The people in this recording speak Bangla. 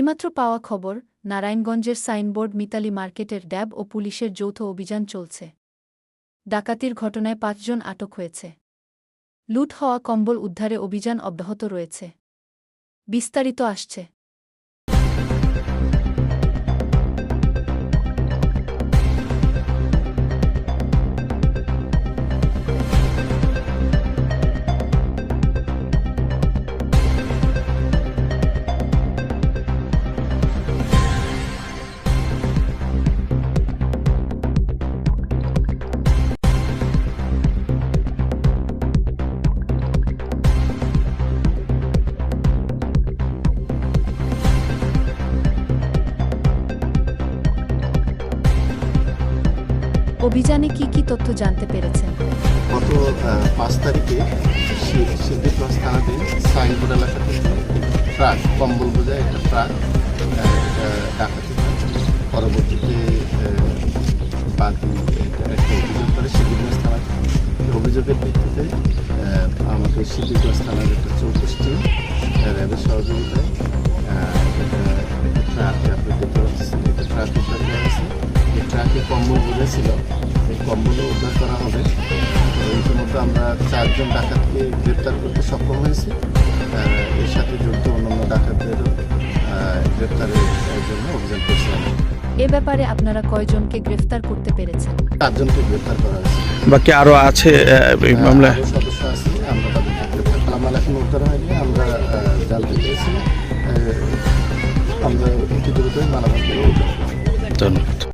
এইমাত্র পাওয়া খবর, নারায়ণগঞ্জের সাইনবোর্ড মিতালি মার্কেটের ড্যাব ও পুলিশের যৌথ অভিযান চলছে। ডাকাতির ঘটনায় ৫ জন আটক হয়েছে। লুট হওয়া কম্বল উদ্ধারে অভিযান অব্যাহত রয়েছে। বিস্তারিত আসছে। অভিযানে কি তথ্য জানতে পেরেছেন? গত ৫ তারিখে সিদ্দিকগঞ্জ থানাধীন সাইনবোর্ড এলাকা থেকে ট্রাক, কম্বল বোঝায় একটা ট্রাক ডাকাতি হয়। পরবর্তীতে বাকি একটা অভিযোগ করে সিদ্দিকগঞ্জ থানা। অভিযোগের ভিত্তিতে আমাদের সিদ্দিকগঞ্জ থানার একটা ২৪ টিম র্যাবের সহযোগিতায় ট্রাক আপনার দেখতে পাচ্ছেন, একটা ট্রাক উদ্ধার করা হয়েছে। এই ট্রাকে কম্বল বোঝাইছিল, এই কম্বলও উদ্ধার করা হবে। ইতিমধ্যে আমরা ৪ জন ডাকাতকে গ্রেপ্তার করতে সক্ষম হয়েছি। এর সাথে জড়িত অন্যান্য ডাকাতদেরও গ্রেপ্তারের জন্য অভিযান করছিলাম। এ ব্যাপারে আপনারা কয়জনকে গ্রেফতার করতে পেরেছেন? ৪ জনকে গ্রেপ্তার করা হয়েছে। বাকি আরও আছে এই মামলায়? আরও সদস্য আছে, আমরা তাদেরকে গ্রেপ্তার মামলা এখন উদ্ধার হয়নি। আমরা জানতে পেরেছি, আমরা অতি দ্রুতই মালামাল করে উদ্ধার করব। ধন্যবাদ।